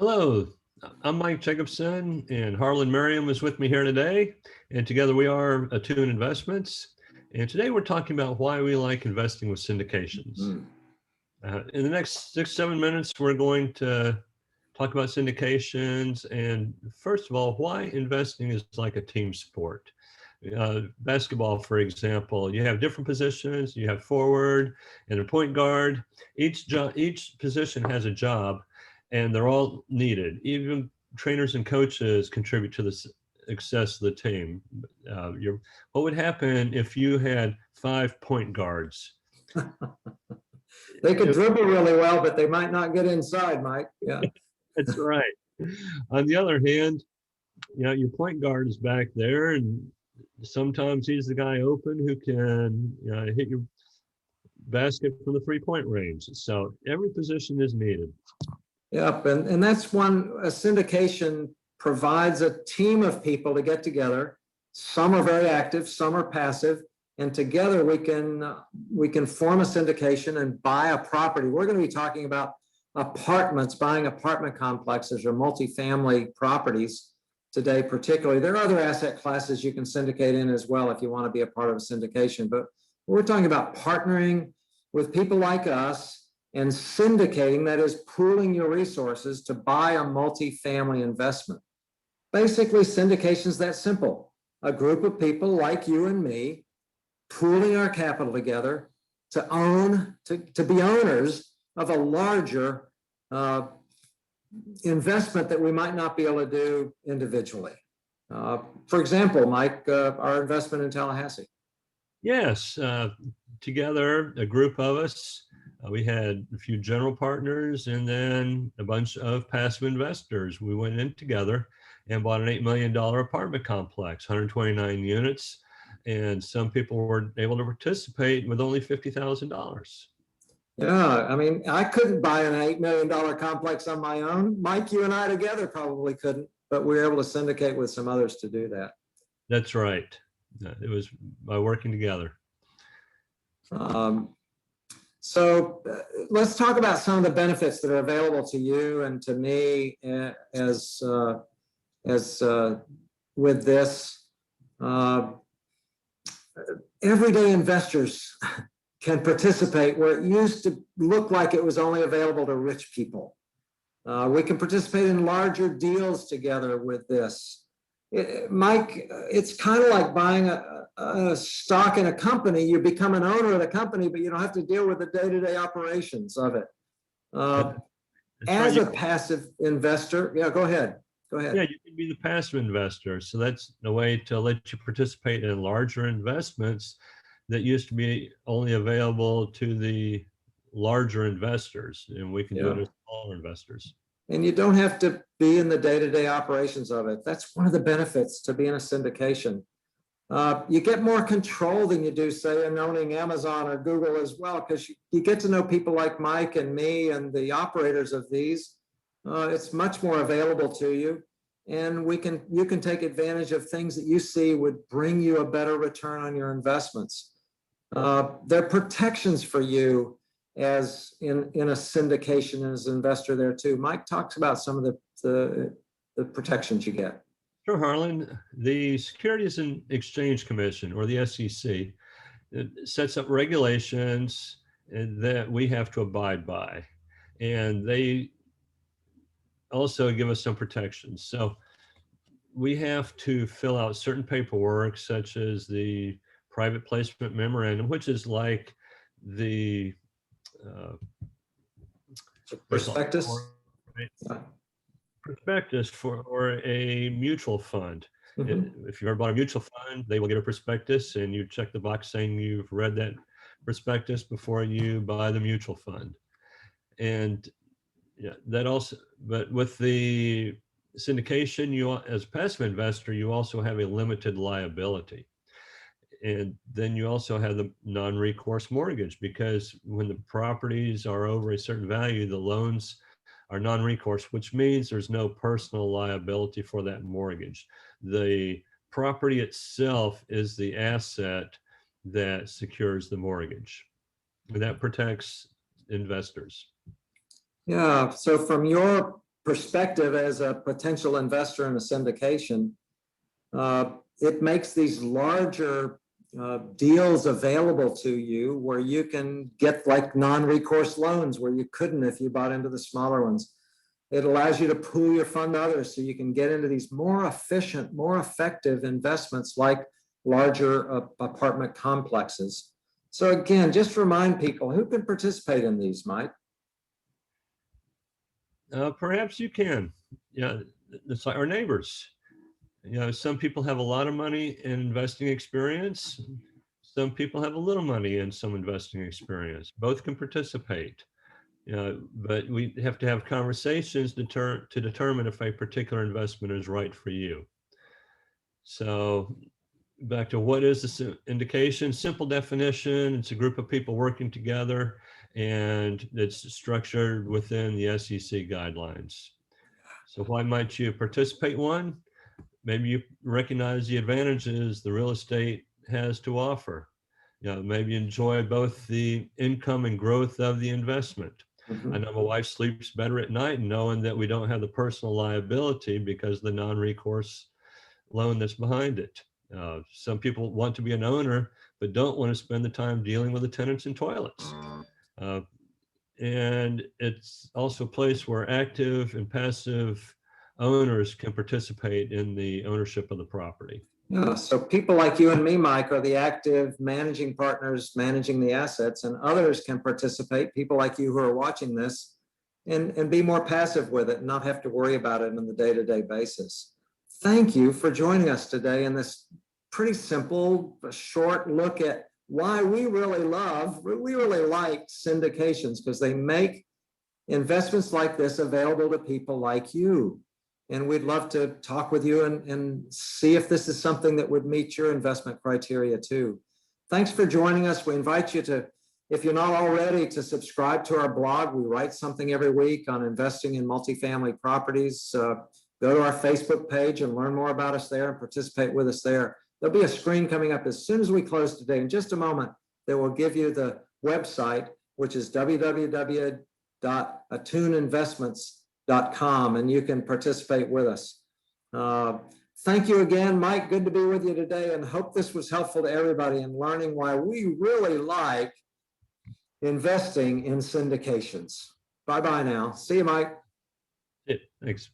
Hello, I'm Mike Jacobson, and Harland Merriam is with me here today. And together we are Attune Investments. And today we're talking about why we like investing with syndications. In the next 6-7 minutes, we're going to talk about syndications. And first of all, why investing is like a team sport. Basketball, for example, you have different positions. You have forward and a point guard. Each position has a job, and they're all needed. Even trainers and coaches contribute to the success of the team. What would happen if you had 5 point guards? They could dribble really well, but they might not get inside, Mike. Yeah. That's right. On the other hand, your point guard is back there, and sometimes he's the guy open who can hit your basket from the 3-point range. So every position is needed. Yep. And that's a syndication provides a team of people to get together. Some are very active, some are passive, and together we can form a syndication and buy a property. We're going to be talking about apartments, buying apartment complexes or multifamily properties today, particularly. There are other asset classes you can syndicate in as well if you want to be a part of a syndication. But we're talking about partnering with people like us and syndicating, that is pooling your resources to buy a multifamily investment. Basically, syndication is that simple. A group of people like you and me pooling our capital together to be owners of a larger investment that we might not be able to do individually. For example, Mike, our investment in Tallahassee. Yes, together, a group of us, we had a few general partners and then a bunch of passive investors. We went in together and bought an $8 million apartment complex, 129 units. And some people were able to participate with only $50,000. Yeah, I mean, I couldn't buy an $8 million complex on my own. Mike, you and I together probably couldn't, but we were able to syndicate with some others to do that. That's right. It was by working together. So let's talk about some of the benefits that are available to you and to me as with this. Everyday investors can participate where it used to look like it was only available to rich people. We can participate in larger deals together with this. Mike, it's kind of like buying a stock in a company. You become an owner of the company, but you don't have to deal with the day-to-day operations of it. As a passive investor, yeah, go ahead. Yeah, you can be the passive investor. So that's a way to let you participate in larger investments that used to be only available to the larger investors, and we can do it as smaller investors. And you don't have to be in the day-to-day operations of it. That's one of the benefits to being a syndication. You get more control than you do, say, in owning Amazon or Google as well, because you get to know people like Mike and me and the operators of these. It's much more available to you. And you can take advantage of things that you see would bring you a better return on your investments. There are protections for you as in a syndication as an investor there too. Mike talks about some of the protections you get. Sure, Harlan. The Securities and Exchange Commission, or the SEC, sets up regulations that we have to abide by. And they also give us some protections. So we have to fill out certain paperwork, such as the private placement memorandum, which is like the prospectus. Prospectus for a mutual fund. Mm-hmm. If you've ever bought a mutual fund, they will get a prospectus, and you check the box saying you've read that prospectus before you buy the mutual fund. And yeah, that also, but with the syndication, you as a passive investor, you also have a limited liability. And then you also have the non-recourse mortgage, because when the properties are over a certain value, the loans are non-recourse, which means there's no personal liability for that mortgage. The property itself is the asset that secures the mortgage. And that protects investors. Yeah, so from your perspective as a potential investor in a syndication, it makes these larger deals available to you where you can get like non-recourse loans where you couldn't if you bought into the smaller ones. It allows you to pool your fund to others so you can get into these more efficient, more effective investments like larger apartment complexes. So again, just remind people who can participate in these, Mike. Perhaps you can. Yeah, it's like our neighbors. You know, some people have a lot of money in investing experience. Some people have a little money in some investing experience. Both can participate. But we have to have conversations to determine if a particular investment is right for you. So back to what is the syndication? Simple definition, it's a group of people working together and it's structured within the SEC guidelines. So why might you participate? One, maybe you recognize the advantages the real estate has to offer. Maybe you enjoy both the income and growth of the investment. I know my wife sleeps better at night knowing that we don't have the personal liability because of the non-recourse loan that's behind it. Some people want to be an owner, but don't want to spend the time dealing with the tenants and toilets. And it's also a place where active and passive owners can participate in the ownership of the property. Yeah, so people like you and me, Mike, are the active managing partners managing the assets, and others can participate, people like you who are watching this, and be more passive with it and not have to worry about it on the day-to-day basis. Thank you for joining us today in this pretty simple, short look at why we really like syndications, because they make investments like this available to people like you. And we'd love to talk with you and see if this is something that would meet your investment criteria too. Thanks for joining us. We invite you to, if you're not already, to subscribe to our blog. We write something every week on investing in multifamily properties. Go to our Facebook page and learn more about us there and participate with us there. There'll be a screen coming up as soon as we close today in just a moment that will give you the website, which is www.attuneinvestments.com, and you can participate with us. Thank you again, Mike. Good to be with you today, and hope this was helpful to everybody in learning why we really like investing in syndications. Bye-bye now. See you, Mike. Yeah, thanks.